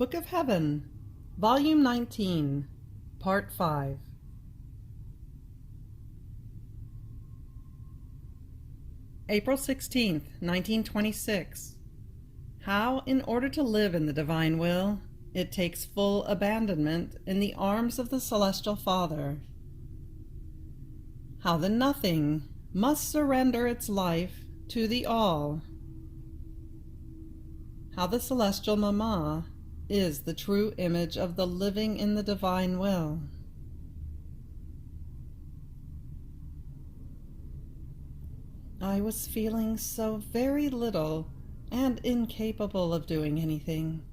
Book of Heaven, Volume 19, Part 5. April 16th, 1926. How, in order to live in the divine will, it takes full abandonment in the arms of the Celestial Father. How the Nothing must surrender its life to the All. How the Celestial Mama is the true image of the living in the divine will. I was feeling so very little and incapable of doing anything,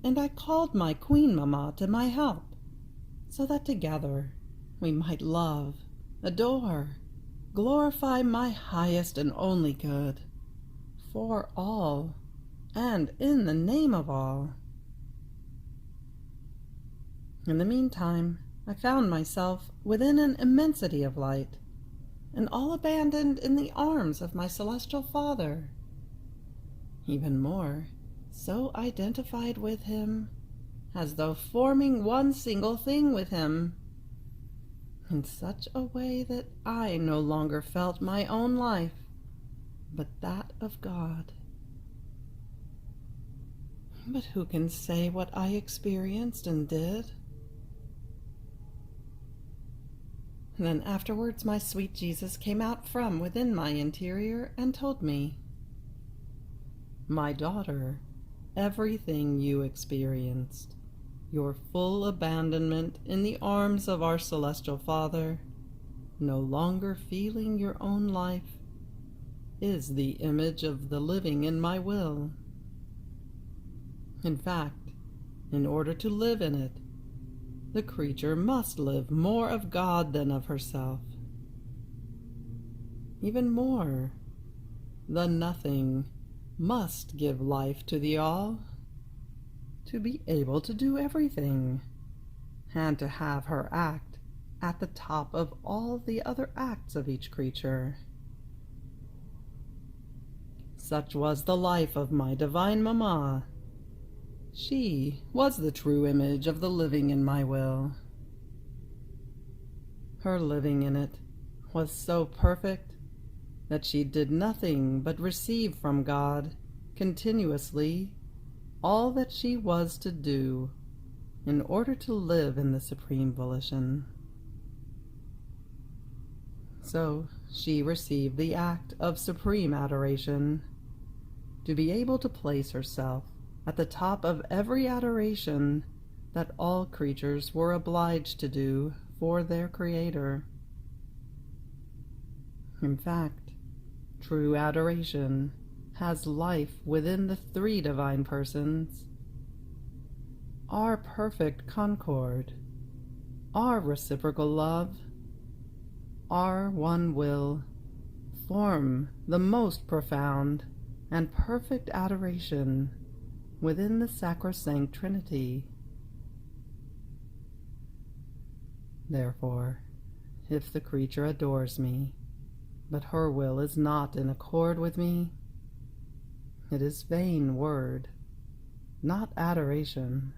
and I called my Queen Mama to my help, so that together we might love, adore, glorify my highest and only good, for all, and in the name of all. In the meantime, I found myself within an immensity of light, and all abandoned in the arms of my Celestial Father. Even more, so identified with him, as though forming one single thing with him, in such a way that I no longer felt my own life, but that of God. But who can say what I experienced and did? Then afterwards my sweet Jesus came out from within my interior and told me, "My daughter, everything you experienced, your full abandonment in the arms of our Celestial Father, no longer feeling your own life, is the image of the living in my will. In fact, in order to live in it, the creature must live more of God than of herself. Even more, the Nothing must give life to the All, to be able to do everything, and to have her act at the top of all the other acts of each creature. Such was the life of my divine Mama. She was the true image of the living in my will. Her living in it was so perfect that she did nothing but receive from God continuously all that she was to do in order to live in the supreme volition. So she received the act of supreme adoration, to be able to place herself at the top of every adoration that all creatures were obliged to do for their Creator. In fact, true adoration has life within the three divine persons. Our perfect concord, our reciprocal love, our one will, form the most profound and perfect adoration within the sacrosanct Trinity. Therefore, if the creature adores me, but her will is not in accord with me, it is vain word, not adoration.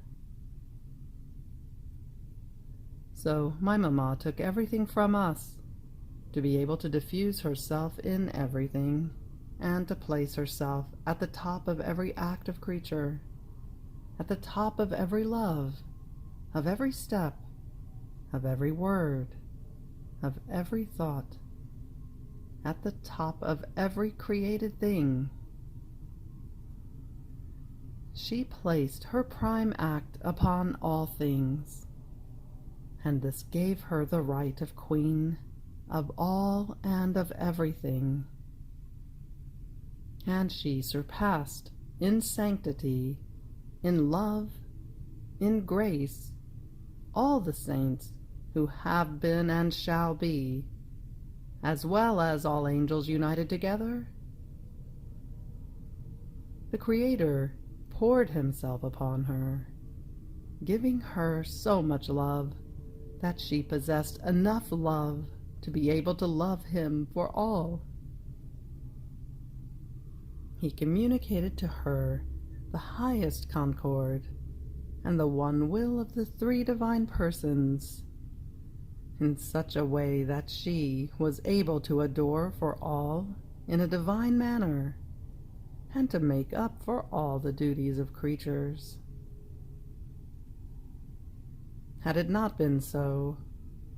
So my Mama took everything from us, to be able to diffuse herself in everything, and to place herself at the top of every act of creature, at the top of every love, of every step, of every word, of every thought, at the top of every created thing. She placed her prime act upon all things, and this gave her the right of Queen of all and of everything. And she surpassed in sanctity, in love, in grace, all the saints who have been and shall be, as well as all angels united together. The Creator poured himself upon her, giving her so much love that she possessed enough love to be able to love him for all. He communicated to her the highest concord, and the one will of the three divine persons, in such a way that she was able to adore for all in a divine manner, and to make up for all the duties of creatures. Had it not been so,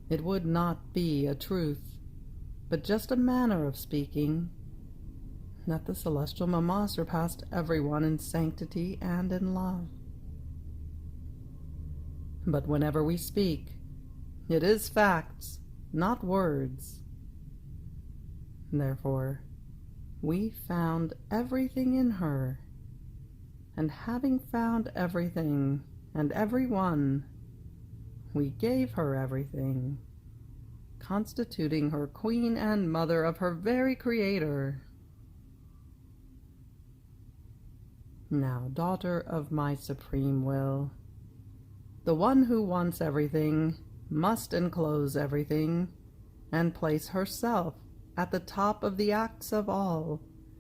it would not be a truth, but just a manner of speaking, that the celestial Mama surpassed everyone in sanctity and in love. But whenever we speak, it is facts, not words. Therefore, we found everything in her, and having found everything and everyone, we gave her everything, constituting her queen and mother of her very creator. Now, daughter of my supreme will, the one who wants everything must enclose everything, and place herself at the top of the acts of all,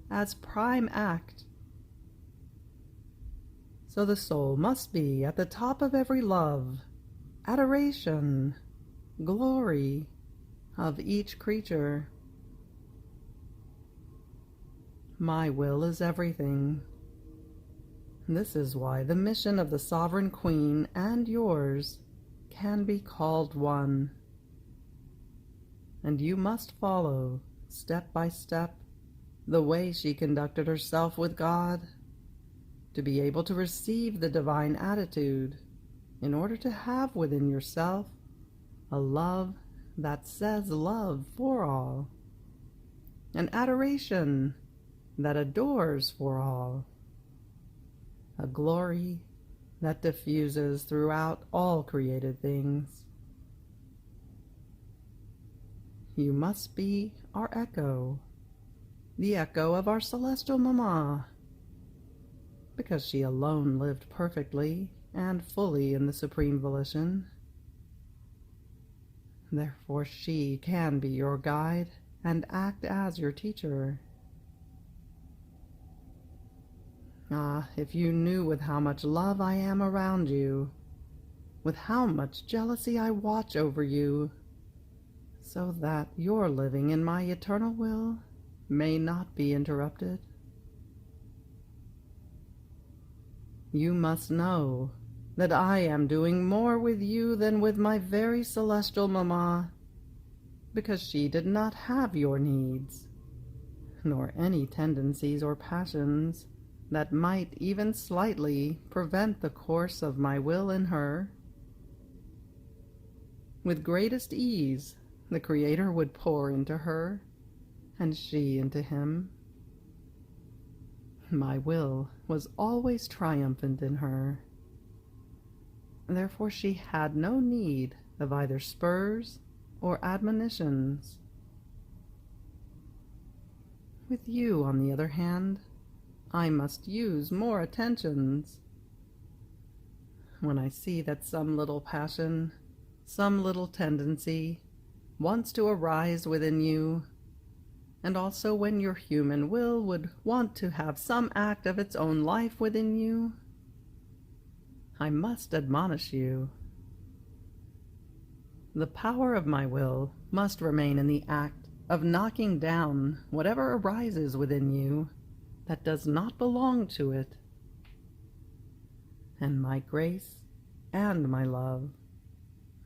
as prime act. So the soul must be at the top of every love, adoration, glory of each creature. My will is everything. This is why the mission of the Sovereign Queen and yours can be called one. And you must follow, step by step, the way she conducted herself with God, to be able to receive the divine attitude, in order to have within yourself a love that says love for all, an adoration that adores for all, a glory that diffuses throughout all created things. You must be our echo, the echo of our celestial Mama, because she alone lived perfectly and fully in the supreme volition. Therefore she can be your guide and act as your teacher. Ah, if you knew with how much love I am around you, with how much jealousy I watch over you, so that your living in my eternal will may not be interrupted. You must know that I am doing more with you than with my very celestial Mama, because she did not have your needs, nor any tendencies or passions that might even slightly prevent the course of my will in her. With greatest ease, the Creator would pour into her, and she into him. My will was always triumphant in her. Therefore she had no need of either spurs or admonitions. With you, on the other hand, I must use more attentions. When I see that some little passion, some little tendency wants to arise within you, and also when your human will would want to have some act of its own life within you, I must admonish you. The power of my will must remain in the act of knocking down whatever arises within you that does not belong to it. And my grace and my love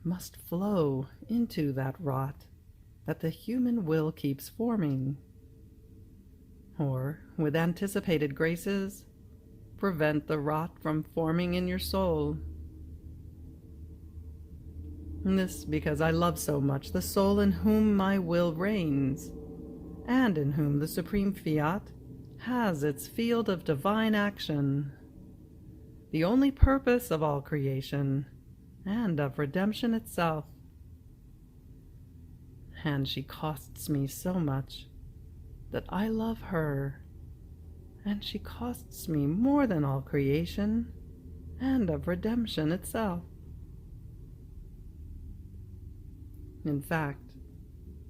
must flow into that rot that the human will keeps forming, or, with anticipated graces, prevent the rot from forming in your soul. This because I love so much the soul in whom my will reigns, and in whom the supreme Fiat has its field of divine action, the only purpose of all creation, and of redemption itself. And she costs me so much that I love her, and she costs me more than all creation, and of redemption itself. In fact,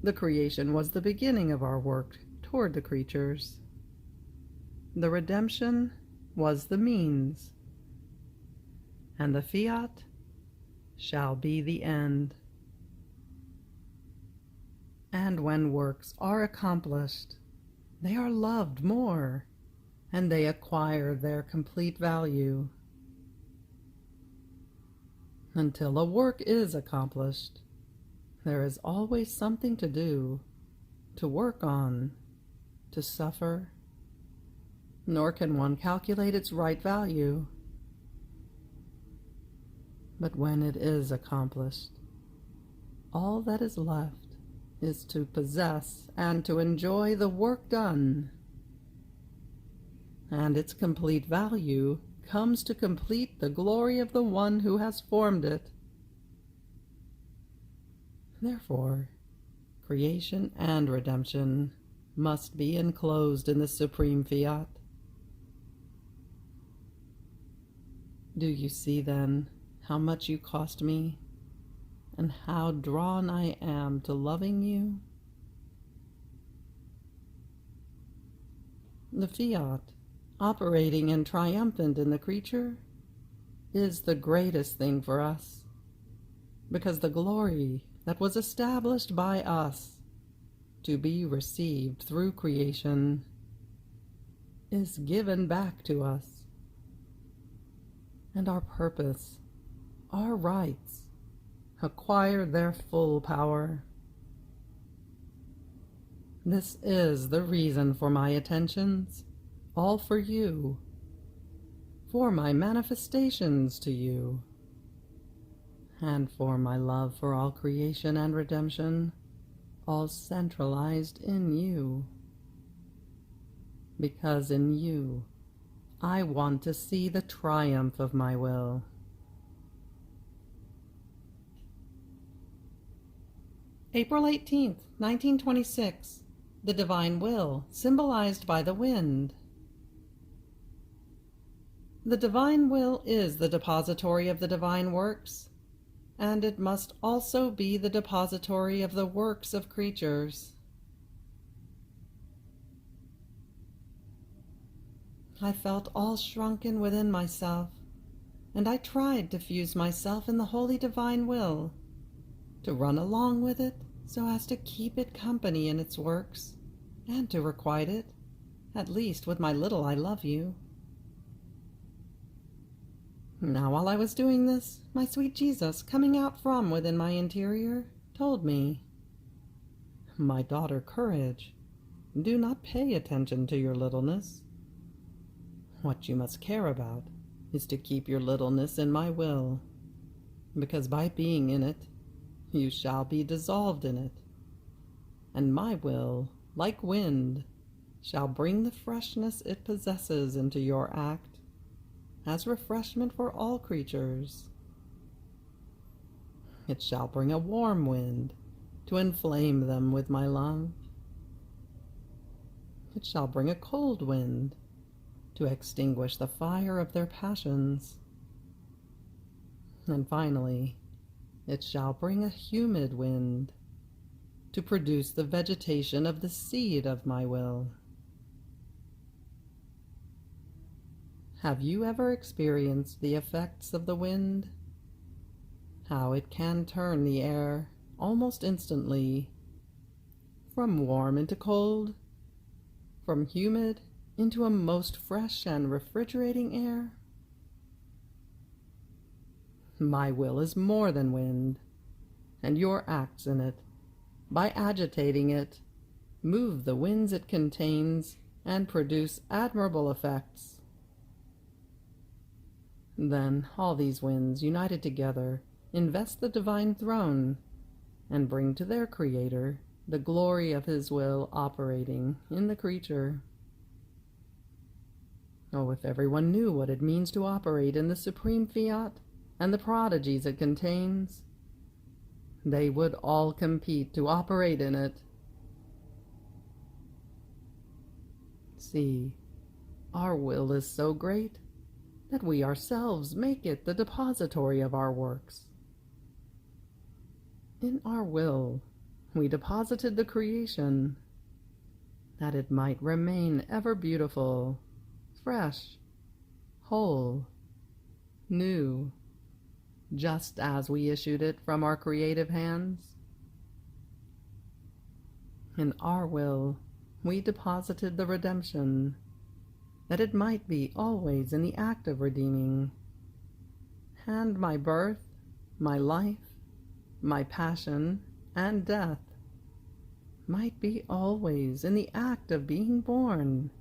the creation was the beginning of our work toward the creatures. The redemption was the means, and the fiat shall be the end. And when works are accomplished, they are loved more, and they acquire their complete value. Until a work is accomplished, there is always something to do, to work on, to suffer, nor can one calculate its right value. But when it is accomplished, all that is left is to possess and to enjoy the work done, and its complete value comes to complete the glory of the one who has formed it. Therefore, creation and redemption must be enclosed in the supreme fiat. Do you see then how much you cost me, and how drawn I am to loving you? The fiat, operating and triumphant in the creature, is the greatest thing for us, because the glory that was established by us to be received through creation is given back to us, and our purpose, our rights, acquire their full power. This is the reason for my attentions, all for you, for my manifestations to you, and for my love for all creation and redemption, all centralized in you. Because in you, I want to see the triumph of my will. April 18th, 1926. The Divine Will, symbolized by the wind. The Divine Will is the depository of the divine works, and it must also be the depository of the works of creatures. I felt all shrunken within myself, and I tried to fuse myself in the holy divine will, to run along with it so as to keep it company in its works, and to requite it, at least with my little I love you. Now while I was doing this, my sweet Jesus, coming out from within my interior, told me, "My daughter, courage, do not pay attention to your littleness. What you must care about is to keep your littleness in my will, because by being in it, you shall be dissolved in it, and my will, like wind, shall bring the freshness it possesses into your act, as refreshment for all creatures. It shall bring a warm wind to inflame them with my love. It shall bring a cold wind to extinguish the fire of their passions. And finally, it shall bring a humid wind to produce the vegetation of the seed of my will." Have you ever experienced the effects of the wind? How it can turn the air, almost instantly, from warm into cold, from humid into a most fresh and refrigerating air? My will is more than wind, and your acts in it, by agitating it, move the winds it contains and produce admirable effects. Then all these winds, united together, invest the divine throne and bring to their creator the glory of his will operating in the creature. Oh, if everyone knew what it means to operate in the supreme fiat and the prodigies it contains, they would all compete to operate in it. See, our will is so great that we ourselves make it the depository of our works. In our will, we deposited the creation, that it might remain ever beautiful, fresh, whole, new, just as we issued it from our creative hands. In our will, we deposited the redemption, that it might be always in the act of redeeming. And my birth, my life, my passion, and death might be always in the act of being born,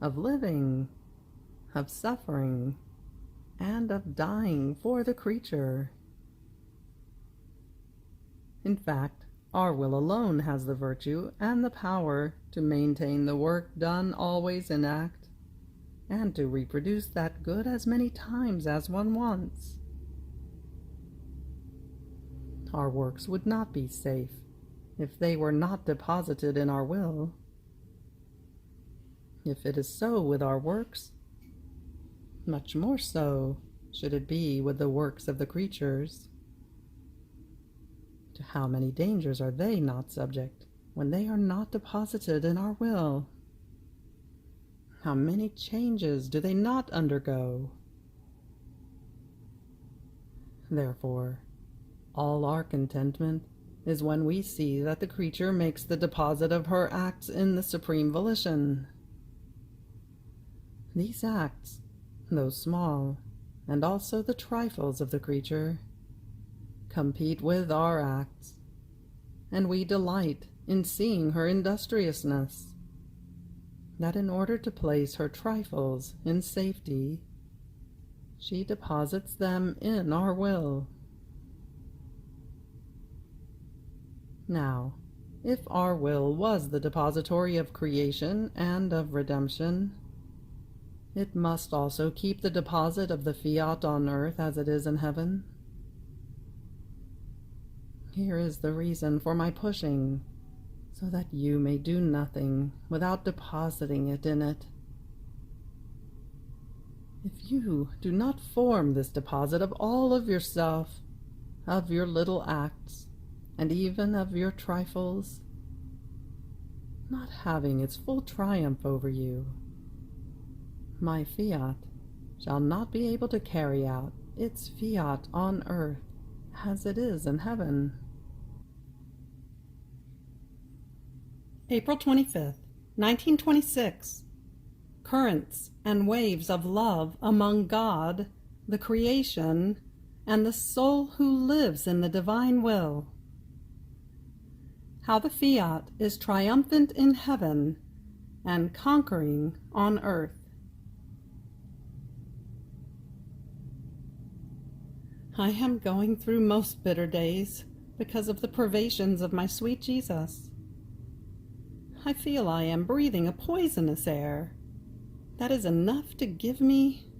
of living, of suffering, and of dying for the creature. In fact, our will alone has the virtue and the power to maintain the work done always in act, and to reproduce that good as many times as one wants. Our works would not be safe if they were not deposited in our will. If it is so with our works, much more so should it be with the works of the creatures. To how many dangers are they not subject when they are not deposited in our will? How many changes do they not undergo? Therefore, all our contentment is when we see that the creature makes the deposit of her acts in the supreme volition. These acts, though small, and also the trifles of the creature, compete with our acts, and we delight in seeing her industriousness, that in order to place her trifles in safety, she deposits them in our will. Now, if our will was the depository of creation and of redemption, it must also keep the deposit of the fiat on earth as it is in heaven. Here is the reason for my pushing, so that you may do nothing without depositing it in it. If you do not form this deposit of all of yourself, of your little acts, and even of your trifles, not having its full triumph over you, my fiat shall not be able to carry out its fiat on earth as it is in heaven. April 25th, 1926. Currents and waves of love among God, the creation, and the soul who lives in the divine will. How the fiat is triumphant in heaven and conquering on earth. I am going through most bitter days because of the privations of my sweet Jesus. I feel I am breathing a poisonous air that is enough to give me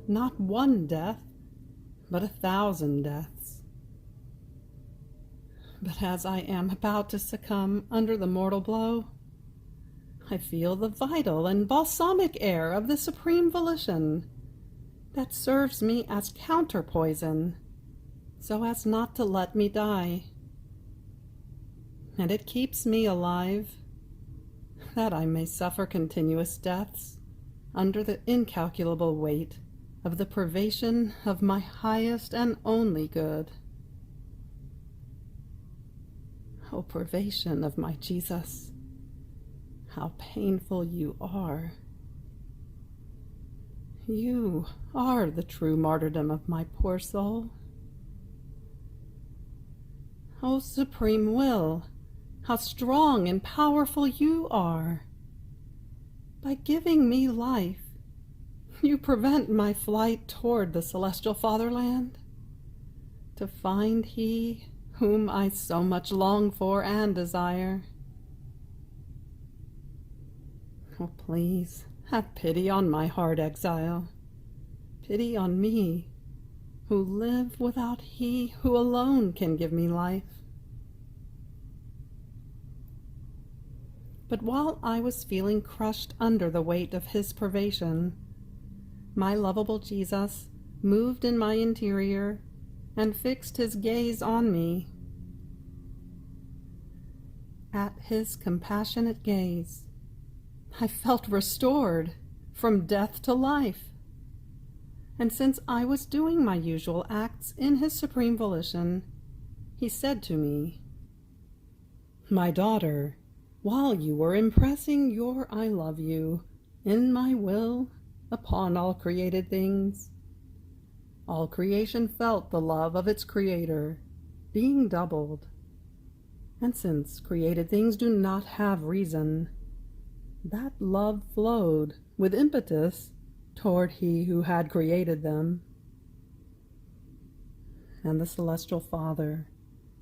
not one death, but 1,000 deaths. But as I am about to succumb under the mortal blow, I feel the vital and balsamic air of the supreme volition that serves me as counterpoison, so as not to let me die. And it keeps me alive, that I may suffer continuous deaths under the incalculable weight of the privation of my highest and only good. O privation of my Jesus, how painful you are. You are the true martyrdom of my poor soul. O supreme will, how strong and powerful you are. By giving me life, you prevent my flight toward the celestial fatherland, to find he whom I so much long for and desire. Oh, please, have pity on my hard exile. Pity on me, who live without he who alone can give me life. But while I was feeling crushed under the weight of his privation, my lovable Jesus moved in my interior and fixed his gaze on me. At his compassionate gaze, I felt restored from death to life. And since I was doing my usual acts in his supreme volition, he said to me, "My daughter, while you were impressing your I love you in my will upon all created things, all creation felt the love of its Creator being doubled. And since created things do not have reason, that love flowed with impetus toward He who had created them. And the Celestial Father,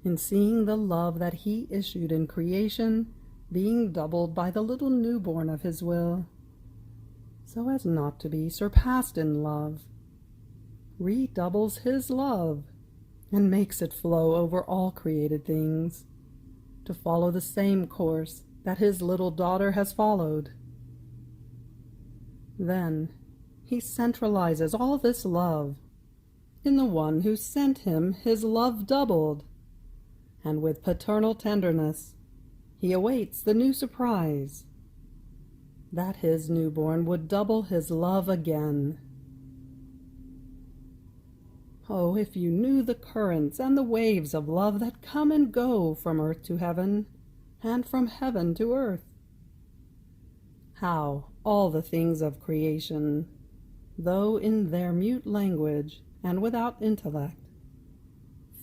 in seeing the love that He issued in creation being doubled by the little newborn of His will, so as not to be surpassed in love, redoubles His love and makes it flow over all created things, to follow the same course that His little daughter has followed. Then He centralizes all this love in the one who sent Him His love doubled, and with paternal tenderness He awaits the new surprise, that His newborn would double His love again. Oh, if you knew the currents and the waves of love that come and go from earth to heaven, and from heaven to earth! How all the things of creation, though in their mute language and without intellect,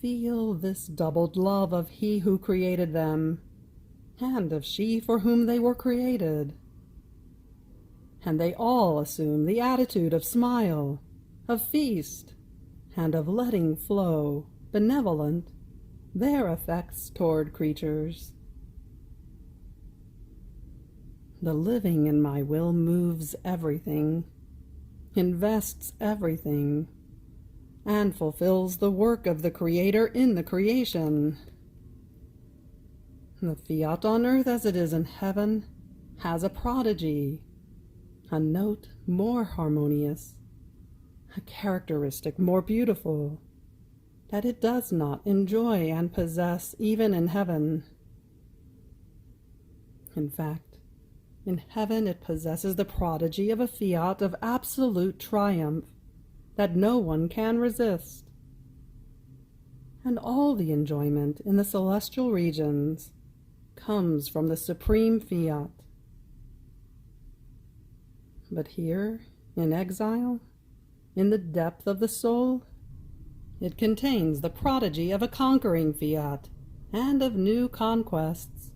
feel this doubled love of He who created them, and of she for whom they were created. And they all assume the attitude of smile, of feast, and of letting flow, benevolent, their affects toward creatures. The living in my will moves everything, invests everything, and fulfills the work of the Creator in the creation. The fiat on earth as it is in heaven has a prodigy, a note more harmonious, a characteristic more beautiful, that it does not enjoy and possess even in heaven. In fact, in heaven it possesses the prodigy of a fiat of absolute triumph that no one can resist. And all the enjoyment in the celestial regions comes from the supreme fiat. But here, in exile, in the depth of the soul, it contains the prodigy of a conquering fiat and of new conquests,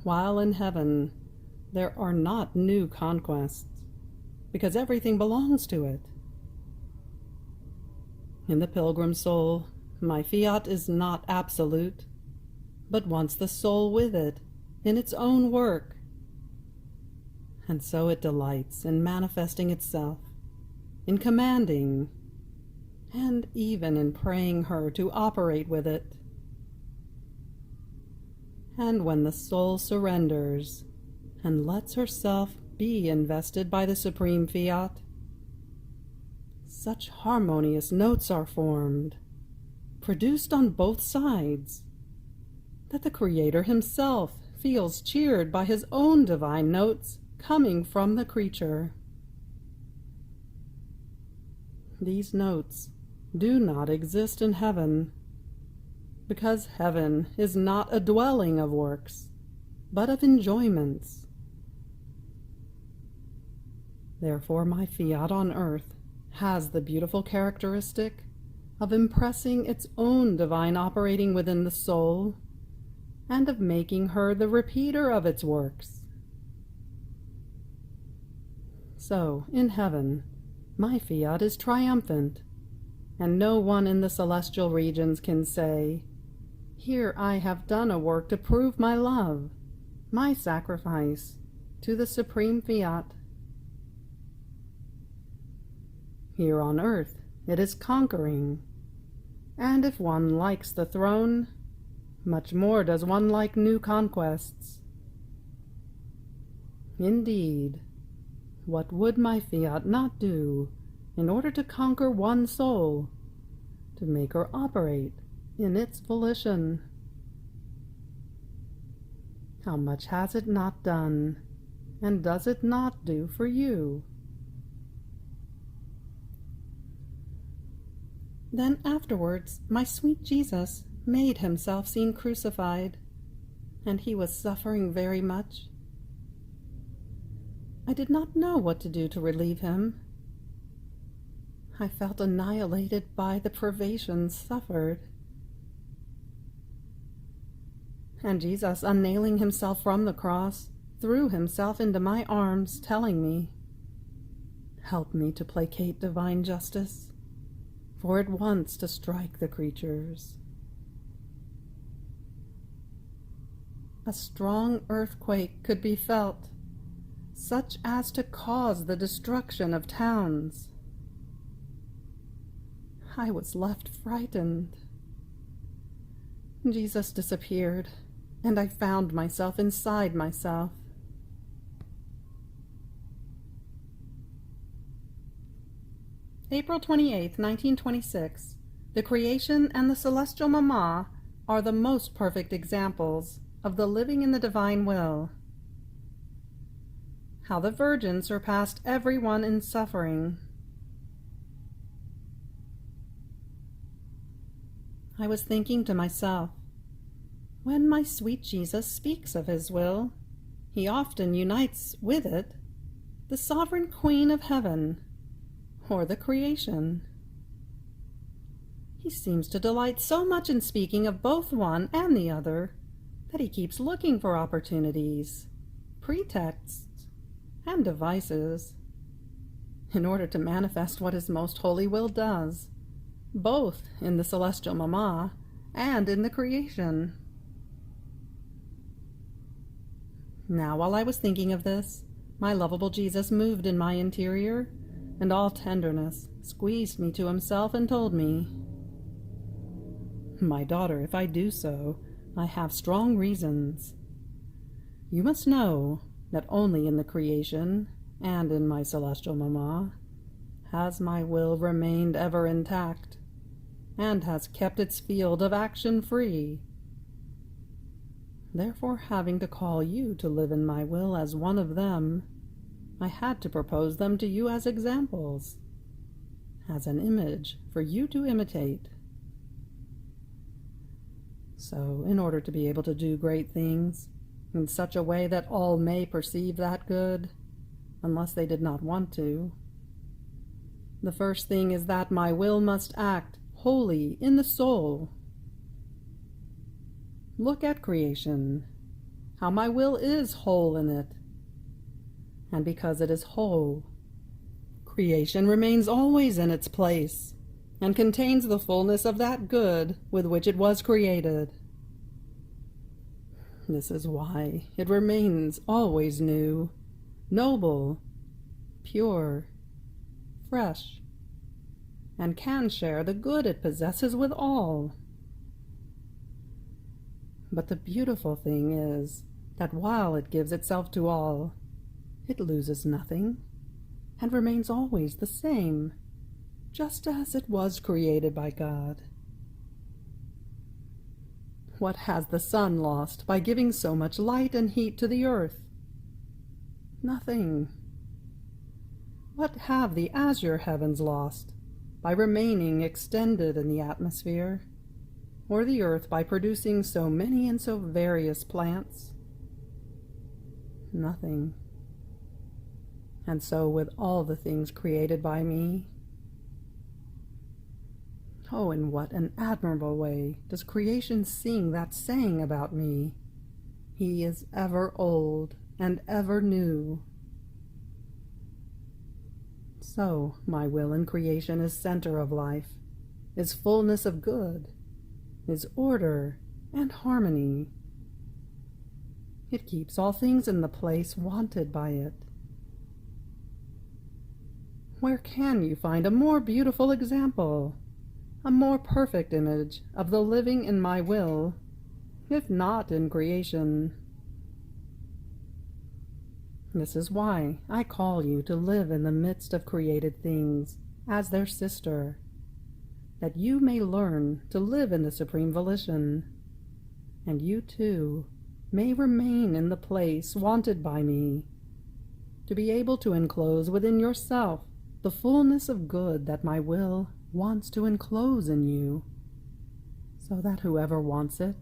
while in heaven there are not new conquests, because everything belongs to it. In the pilgrim soul, my fiat is not absolute, but wants the soul with it in its own work, and so it delights in manifesting itself, in commanding, and even in praying her to operate with it. And when the soul surrenders and lets herself be invested by the supreme fiat, such harmonious notes are formed, produced on both sides, that the Creator Himself feels cheered by His own divine notes coming from the creature. These notes do not exist in heaven, because heaven is not a dwelling of works, but of enjoyments. Therefore my fiat on earth has the beautiful characteristic of impressing its own divine operating within the soul, and of making her the repeater of its works. So, in heaven, my fiat is triumphant, and no one in the celestial regions can say, "Here I have done a work to prove my love, my sacrifice, to the supreme fiat." Here on earth it is conquering, and if one likes the throne, much more does one like new conquests. Indeed, what would my fiat not do in order to conquer one soul, to make her operate in its volition? How much has it not done, and does it not do for you? Then afterwards my sweet Jesus made himself seen crucified, and he was suffering very much. I did not know what to do to relieve him. I felt annihilated by the privations suffered. And Jesus, unnailing himself from the cross, threw himself into my arms, telling me, "Help me to placate divine justice, for it wants to strike the creatures." A strong earthquake could be felt, such as to cause the destruction of towns. I was left frightened. Jesus disappeared, and I found myself inside myself. April 28, 1926. The creation and the celestial Mama are the most perfect examples of the living in the divine will. How the Virgin surpassed everyone in suffering. I was thinking to myself, when my sweet Jesus speaks of his will, he often unites with it the sovereign Queen of Heaven, or the creation. He seems to delight so much in speaking of both one and the other that he keeps looking for opportunities, pretexts, and devices in order to manifest what his most holy will does, both in the celestial Mama and in the creation. Now, while I was thinking of this, my lovable Jesus moved in my interior, and all tenderness squeezed me to himself and told me, "My daughter, if I do so, I have strong reasons. You must know that only in the creation and in my celestial Mama has my will remained ever intact, and has kept its field of action free. Therefore, having to call you to live in my will as one of them, I had to propose them to you as examples, as an image for you to imitate. So, in order to be able to do great things, in such a way that all may perceive that good, unless they did not want to, the first thing is that my will must act wholly in the soul. Look at creation, how my will is whole in it. And because it is whole, creation remains always in its place, and contains the fullness of that good with which it was created. This is why it remains always new, noble, pure, fresh, and can share the good it possesses with all. But the beautiful thing is that while it gives itself to all, it loses nothing, and remains always the same, just as it was created by God. What has the sun lost by giving so much light and heat to the earth? Nothing. What have the azure heavens lost by remaining extended in the atmosphere, or the earth by producing so many and so various plants? Nothing. And so with all the things created by me. Oh, in what an admirable way does creation sing that saying about me, "He is ever old and ever new." So my will in creation is center of life, is fullness of good, is order and harmony. It keeps all things in the place wanted by it. Where can you find a more beautiful example, a more perfect image of the living in my will, if not in creation? This is why I call you to live in the midst of created things as their sister, that you may learn to live in the supreme volition, and you too may remain in the place wanted by me, to be able to enclose within yourself the fullness of good that my will wants to enclose in you, so that whoever wants it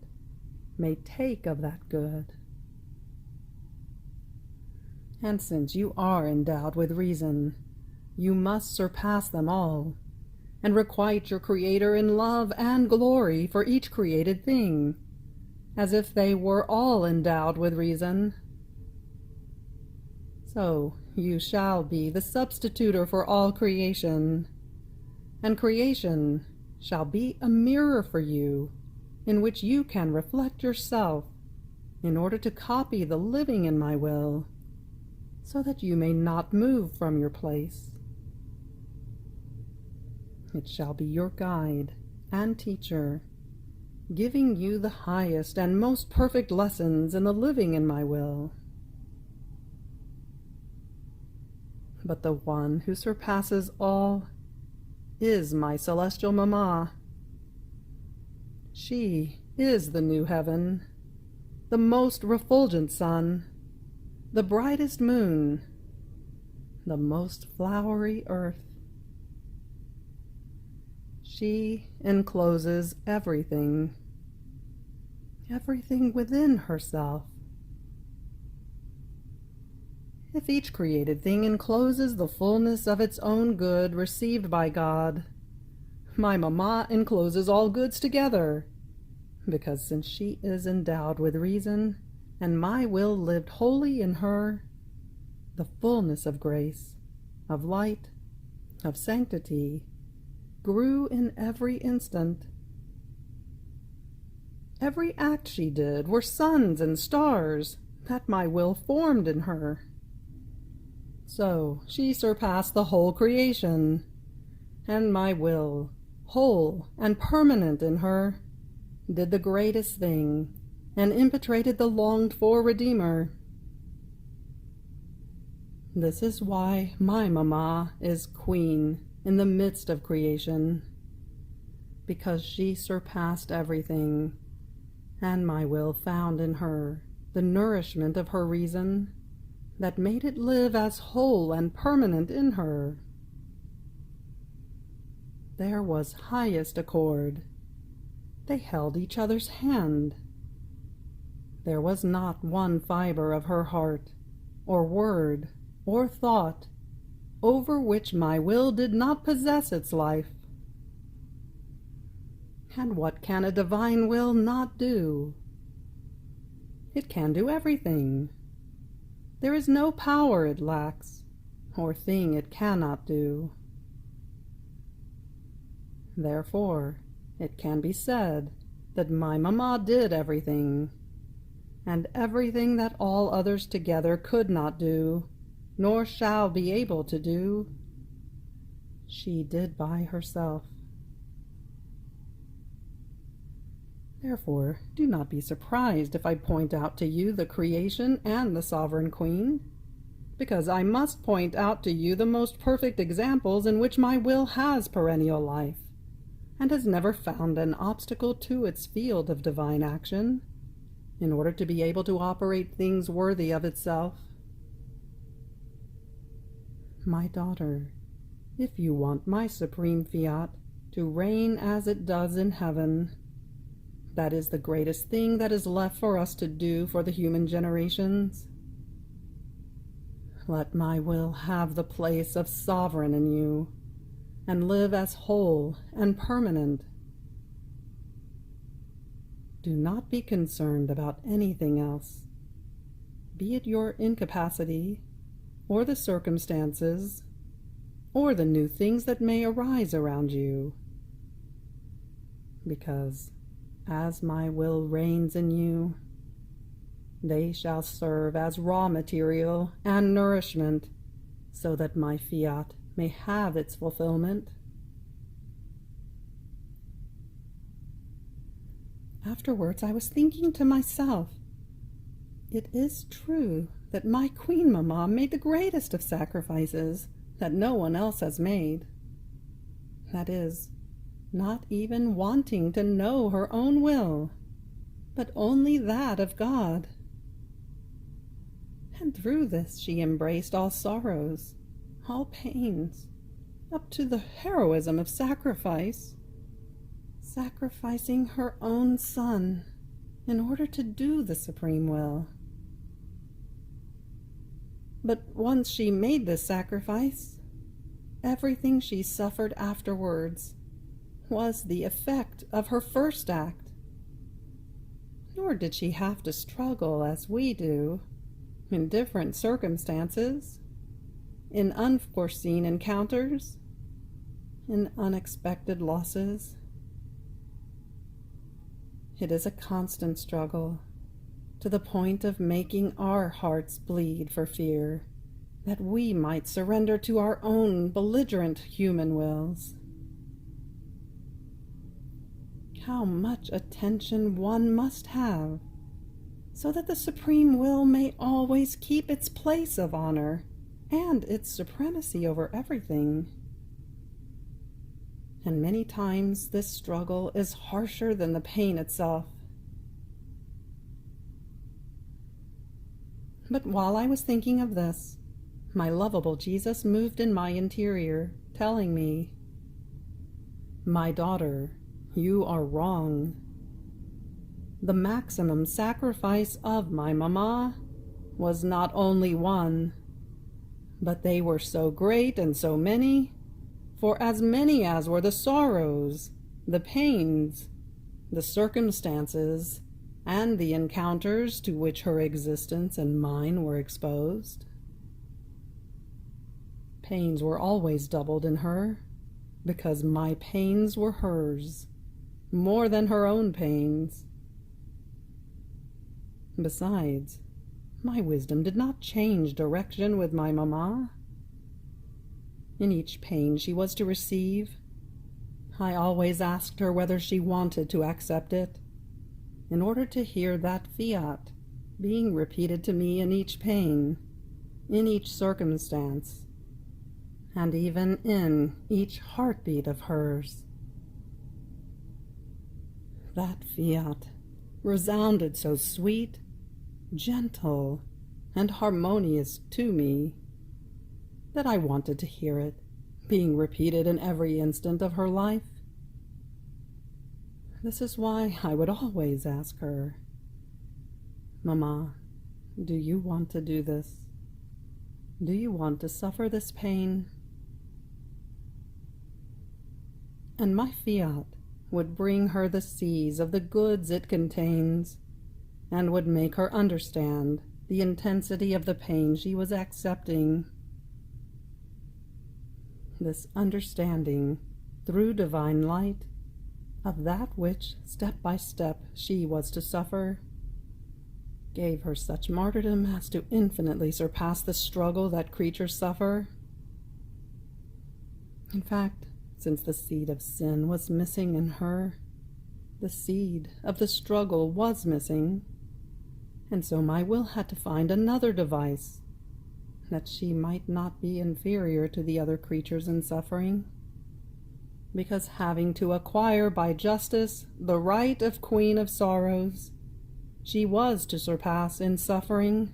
may take of that good. And since you are endowed with reason, you must surpass them all, and requite your Creator in love and glory for each created thing, as if they were all endowed with reason. So you shall be the substituter for all creation, and creation shall be a mirror for you, in which you can reflect yourself, in order to copy the living in my will, so that you may not move from your place. It shall be your guide and teacher, giving you the highest and most perfect lessons in the living in my will. But the one who surpasses all is my celestial Mamma. She is the new heaven, the most refulgent sun, the brightest moon, the most flowery earth. She encloses everything, everything within herself. If each created thing encloses the fullness of its own good received by God, my Mamma encloses all goods together, because since she is endowed with reason, and my will lived wholly in her, the fullness of grace, of light, of sanctity, grew in every instant. Every act she did were suns and stars that my will formed in her. So she surpassed the whole creation, and my will, whole and permanent in her, did the greatest thing, and impetrated the longed-for Redeemer. This is why my Mamma is queen in the midst of creation, because she surpassed everything, and my will found in her the nourishment of her reason, that made it live as whole and permanent in her. There was highest accord. They held each other's hand. There was not one fiber of her heart, or word, or thought, over which my will did not possess its life. And what can a divine will not do? It can do everything. There is no power it lacks, or thing it cannot do. Therefore, it can be said that my Mamma did everything, and everything that all others together could not do, nor shall be able to do, she did by herself. Therefore, do not be surprised if I point out to you the creation and the sovereign queen, because I must point out to you the most perfect examples in which my will has perennial life, and has never found an obstacle to its field of divine action, in order to be able to operate things worthy of itself. My daughter, if you want my supreme Fiat to reign as it does in heaven, that is the greatest thing that is left for us to do for the human generations. Let my will have the place of sovereign in you, and live as whole and permanent. Do not be concerned about anything else, be it your incapacity, or the circumstances, or the new things that may arise around you, because as my will reigns in you, they shall serve as raw material and nourishment, so that my Fiat may have its fulfillment. Afterwards I was thinking to myself, it is true that my Queen Mamma made the greatest of sacrifices that no one else has made. That is, not even wanting to know her own will, but only that of God. And through this she embraced all sorrows, all pains, up to the heroism of sacrifice, sacrificing her own son in order to do the supreme will. But once she made this sacrifice, everything she suffered afterwards was the effect of her first act. Nor did she have to struggle as we do, in different circumstances, in unforeseen encounters, in unexpected losses. It is a constant struggle, to the point of making our hearts bleed for fear that we might surrender to our own belligerent human wills. How much attention one must have, so that the supreme will may always keep its place of honor and its supremacy over everything. And many times this struggle is harsher than the pain itself. But while I was thinking of this, my lovable Jesus moved in my interior, telling me, "My daughter, you are wrong. The maximum sacrifice of my mama was not only one, but they were so great and so many, for as many as were the sorrows, the pains, the circumstances, and the encounters to which her existence and mine were exposed. Pains were always doubled in her, because my pains were hers, more than her own pains. Besides, my wisdom did not change direction with my mamma. In each pain she was to receive, I always asked her whether she wanted to accept it, in order to hear that fiat being repeated to me in each pain, in each circumstance, and even in each heartbeat of hers. That fiat resounded so sweet, gentle, and harmonious to me that I wanted to hear it being repeated in every instant of her life. This is why I would always ask her, "Mama, do you want to do this? Do you want to suffer this pain?" And my fiat would bring her the seas of the goods it contains, and would make her understand the intensity of the pain she was accepting. This understanding, through divine light, of that which, step by step, she was to suffer, gave her such martyrdom as to infinitely surpass the struggle that creatures suffer. In fact, since the seed of sin was missing in her, the seed of the struggle was missing, and so my will had to find another device, that she might not be inferior to the other creatures in suffering, because having to acquire by justice the right of Queen of Sorrows, she was to surpass in suffering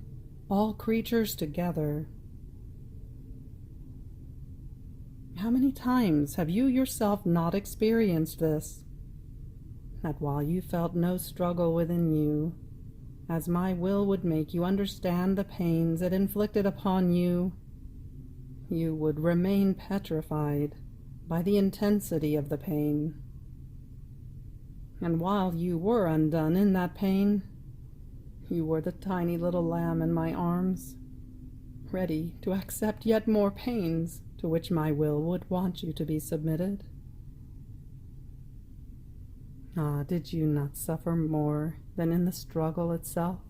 all creatures together. How many times have you yourself not experienced this? That while you felt no struggle within you, as my will would make you understand the pains it inflicted upon you, you would remain petrified by the intensity of the pain. And while you were undone in that pain, you were the tiny little lamb in my arms, ready to accept yet more pains to which my will would want you to be submitted. Ah, did you not suffer more than in the struggle itself?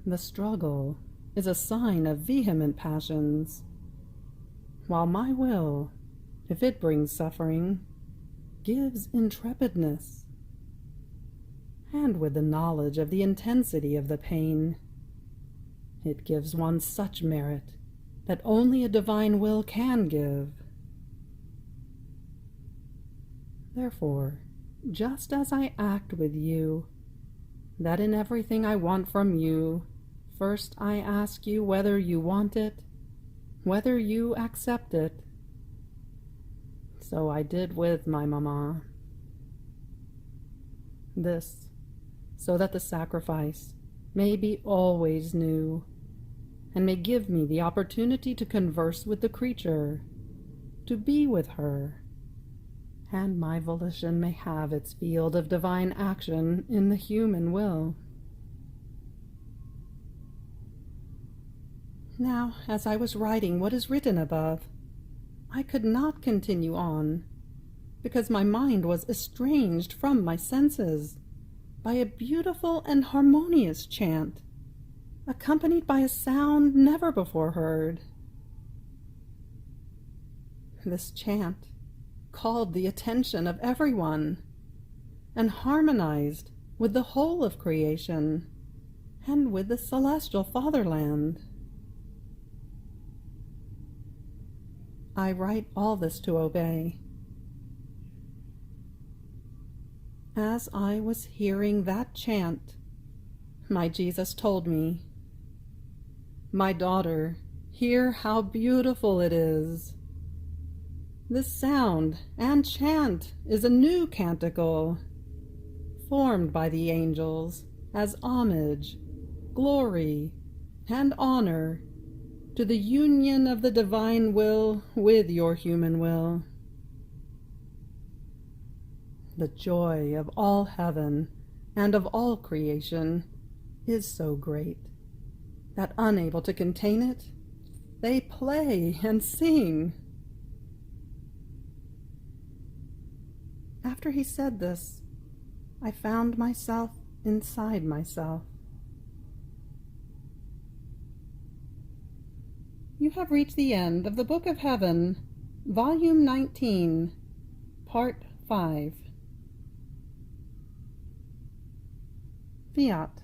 The struggle is a sign of vehement passions, while my will, if it brings suffering, gives intrepidness. And with the knowledge of the intensity of the pain, it gives one such merit that only a divine will can give. Therefore, just as I act with you, that in everything I want from you, first I ask you whether you want it, whether you accept it. So I did with my mama. This, so that the sacrifice may be always new, and may give me the opportunity to converse with the creature, to be with her, and my volition may have its field of divine action in the human will. Now, as I was writing what is written above, I could not continue on, because my mind was estranged from my senses by a beautiful and harmonious chant, accompanied by a sound never before heard. This chant called the attention of everyone, and harmonized with the whole of creation, and with the celestial fatherland. I write all this to obey. As I was hearing that chant, my Jesus told me, "My daughter, hear how beautiful it is. This sound and chant is a new canticle, formed by the angels as homage, glory, and honor to the union of the divine will with your human will. The joy of all heaven and of all creation is so great that, unable to contain it, they play and sing." After he said this, I found myself inside myself. You have reached the end of the Book of Heaven, Volume 19, Part 5. Fiat.